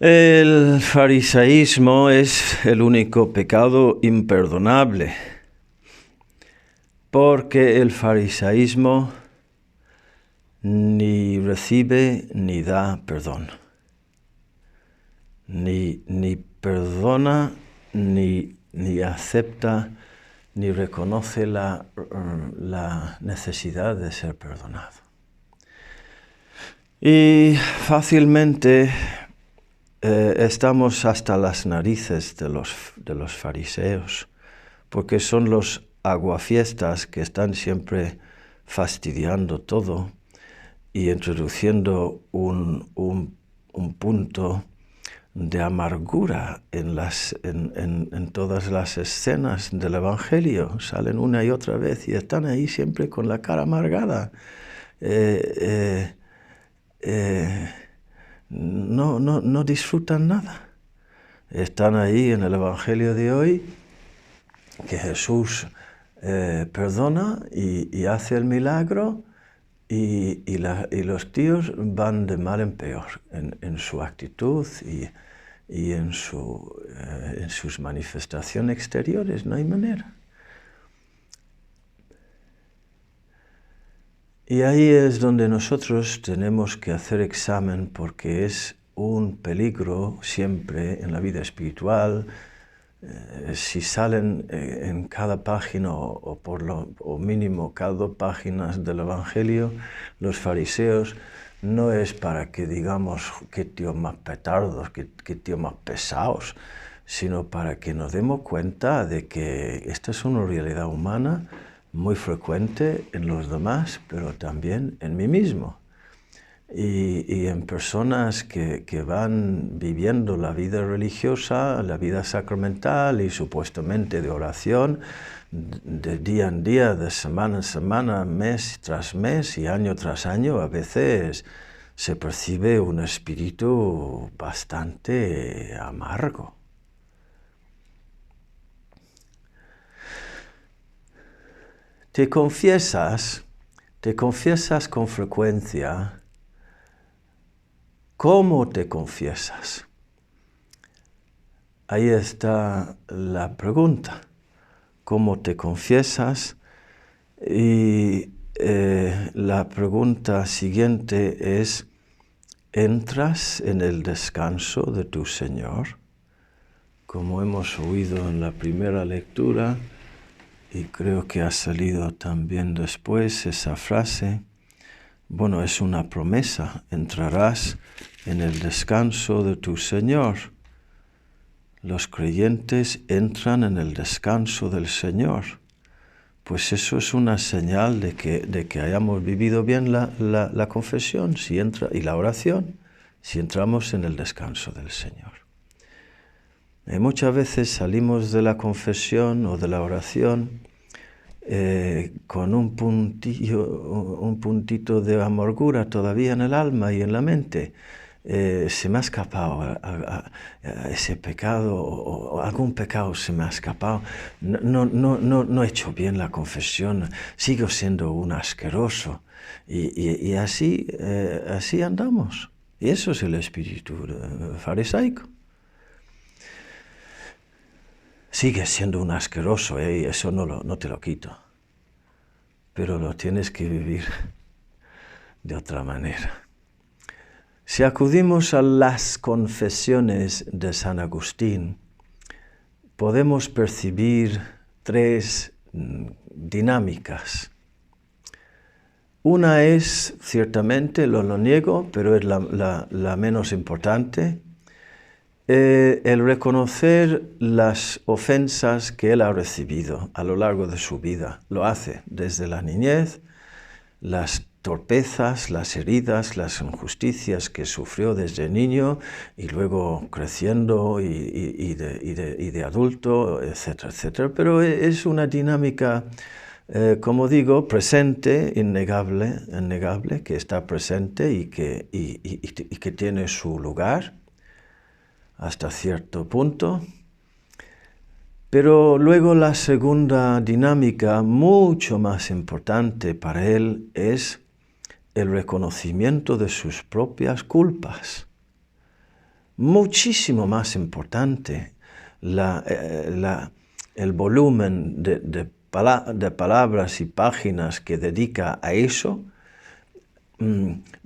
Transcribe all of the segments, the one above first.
El farisaísmo es el único pecado imperdonable, porque el farisaísmo ni recibe ni da perdón, ni perdona, ni acepta, ni reconoce la necesidad de ser perdonado. Y fácilmente estamos hasta las narices de los fariseos, porque son los aguafiestas que están siempre fastidiando todo y introduciendo un punto de amargura en todas las escenas del Evangelio. Salen una y otra vez y están ahí siempre con la cara amargada. No disfrutan nada. Están ahí en el Evangelio de hoy, que Jesús perdona y hace el milagro, y los tíos van de mal en peor en su actitud y en sus manifestaciones exteriores. No hay manera. Y ahí es donde nosotros tenemos que hacer examen, porque es un peligro siempre en la vida espiritual. Si salen en cada página o mínimo cada 2 páginas del Evangelio los fariseos, no es para que digamos qué tíos más petardos, qué tíos más pesados, sino para que nos demos cuenta de que esta es una realidad humana muy frecuente en los demás, pero también en mí mismo. Y en personas que van viviendo la vida religiosa, la vida sacramental y supuestamente de oración, de día en día, de semana en semana, mes tras mes y año tras año, a veces se percibe un espíritu bastante amargo. Te confiesas con frecuencia. ¿Cómo te confiesas? Ahí está la pregunta. ¿Cómo te confiesas? Y la pregunta siguiente es, ¿entras en el descanso de tu Señor? Como hemos oído en la primera lectura, y creo que ha salido también después esa frase, bueno, es una promesa: entrarás en el descanso de tu Señor. Los creyentes entran en el descanso del Señor. Pues eso es una señal de que hayamos vivido bien la confesión y la oración, si entramos en el descanso del Señor. Muchas veces salimos de la confesión o de la oración con un puntito de amargura todavía en el alma y en la mente. Se me ha escapado a ese pecado, o algún pecado se me ha escapado. No he hecho bien la confesión, sigo siendo un asqueroso. Y así andamos. Y eso es el espíritu farisaico. Sigues siendo un asqueroso, y eso no te lo quito. Pero lo tienes que vivir de otra manera. Si acudimos a las confesiones de San Agustín, podemos percibir 3 dinámicas. Una es, ciertamente, lo niego, pero es la menos importante, el reconocer las ofensas que él ha recibido a lo largo de su vida. Lo hace desde la niñez, las torpezas, las heridas, las injusticias que sufrió desde niño y luego creciendo y de adulto, etcétera, etcétera. Pero es una dinámica, como digo, presente, innegable, que está presente y que tiene su lugar hasta cierto punto. Pero luego la segunda dinámica, mucho más importante para él, es el reconocimiento de sus propias culpas. muchísimo más importante el volumen de palabras y páginas que dedica a eso,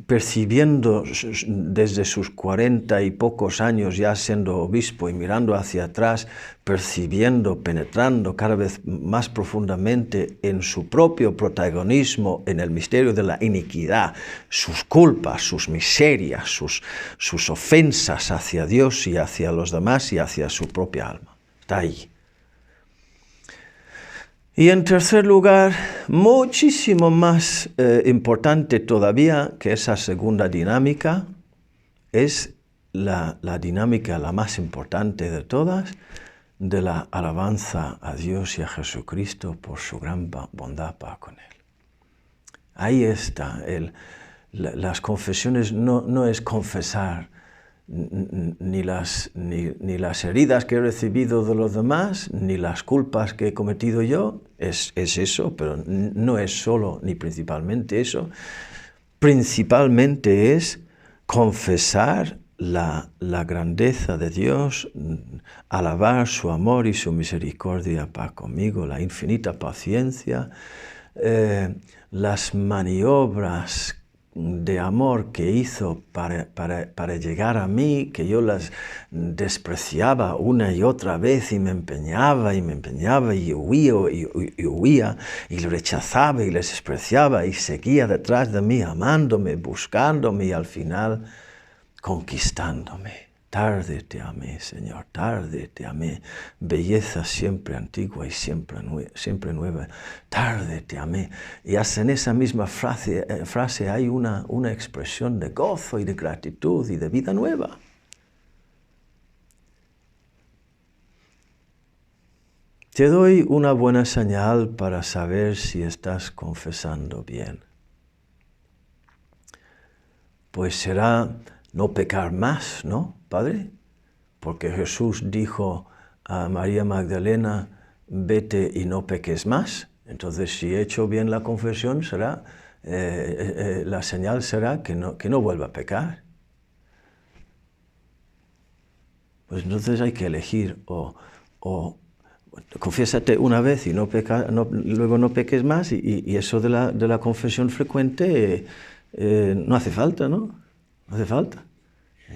percibiendo desde sus 40 y pocos años ya siendo obispo y mirando hacia atrás, percibiendo, penetrando cada vez más profundamente en su propio protagonismo en el misterio de la iniquidad, sus culpas, sus miserias, sus ofensas hacia Dios y hacia los demás y hacia su propia alma. Está ahí. Y en tercer lugar, muchísimo más importante todavía que esa segunda dinámica, es la dinámica la más importante de todas, de la alabanza a Dios y a Jesucristo por su gran bondad para con Él. Ahí está. Las confesiones no es confesar ni las heridas que he recibido de los demás, ni las culpas que he cometido yo, es eso, pero no es solo ni principalmente eso. Principalmente es confesar la grandeza de Dios, alabar su amor y su misericordia para conmigo, la infinita paciencia, las maniobras de amor que hizo para llegar a mí, que yo las despreciaba una y otra vez y me empeñaba y huía y lo rechazaba y les despreciaba y seguía detrás de mí amándome, buscándome y al final conquistándome. Tarde te amé, Señor, tarde te amé, belleza siempre antigua y siempre nueva, tarde te amé. Y hasta en esa misma frase hay una expresión de gozo y de gratitud y de vida nueva. Te doy una buena señal para saber si estás confesando bien. Pues será no pecar más, ¿no, Padre? Porque Jesús dijo a María Magdalena, vete y no peques más. Entonces, si he hecho bien la confesión, será, la señal será que no vuelva a pecar. Pues entonces hay que elegir o confiésate una vez y luego no peques más, y eso de la confesión frecuente no hace falta, ¿no? No hace falta.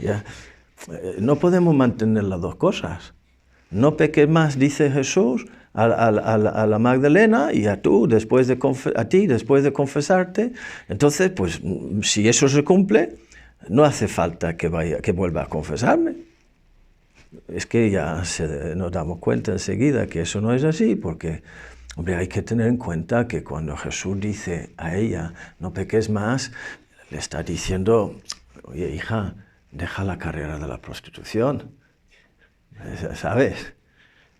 Ya. No podemos mantener las dos cosas. No peques más, dice Jesús a la Magdalena y a ti después de confesarte. Entonces, pues, si eso se cumple, no hace falta que vuelva a confesarme. Es que ya nos damos cuenta enseguida que eso no es así, porque, hombre, hay que tener en cuenta que cuando Jesús dice a ella, no peques más, le está diciendo, oye, hija, deja la carrera de la prostitución, ¿sabes?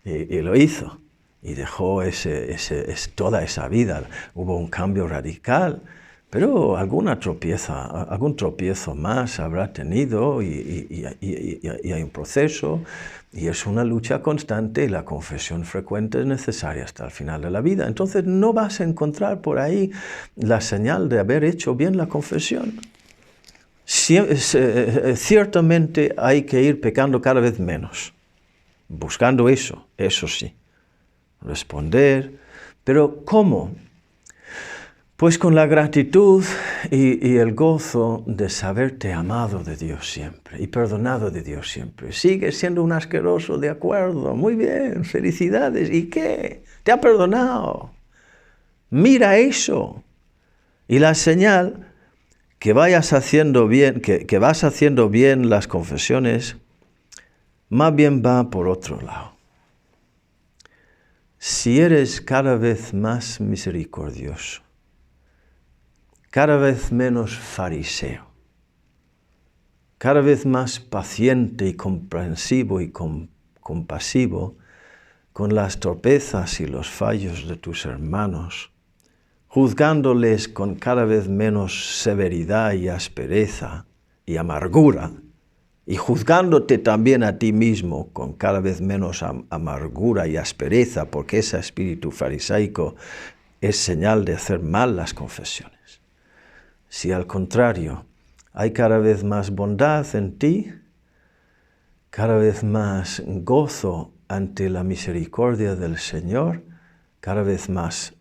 Y lo hizo, y dejó toda esa vida. Hubo un cambio radical, pero algún tropiezo más habrá tenido, y hay un proceso, y es una lucha constante, y la confesión frecuente es necesaria hasta el final de la vida. Entonces no vas a encontrar por ahí la señal de haber hecho bien la confesión. Ciertamente hay que ir pecando cada vez menos, buscando eso sí, responder. Pero ¿cómo? Pues con la gratitud y el gozo de saberte amado de Dios siempre y perdonado de Dios siempre. Sigues siendo un asqueroso, de acuerdo, muy bien, felicidades. ¿Y qué? Te ha perdonado. Mira eso. Y la señal que vas haciendo bien las confesiones, más bien va por otro lado. Si eres cada vez más misericordioso, cada vez menos fariseo, cada vez más paciente y comprensivo y compasivo con las torpezas y los fallos de tus hermanos, juzgándoles con cada vez menos severidad y aspereza y amargura, y juzgándote también a ti mismo con cada vez menos amargura y aspereza, porque ese espíritu farisaico es señal de hacer mal las confesiones. Si al contrario hay cada vez más bondad en ti, cada vez más gozo ante la misericordia del Señor, cada vez más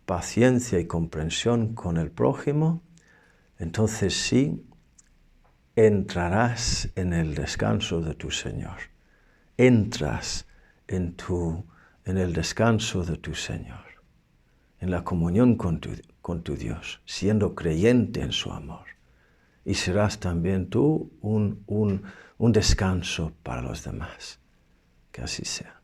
paciencia y comprensión con el prójimo, entonces sí, entrarás en el descanso de tu Señor. Entras en el descanso de tu Señor, en la comunión con tu Dios, siendo creyente en su amor. Y serás también tú un descanso para los demás. Que así sea.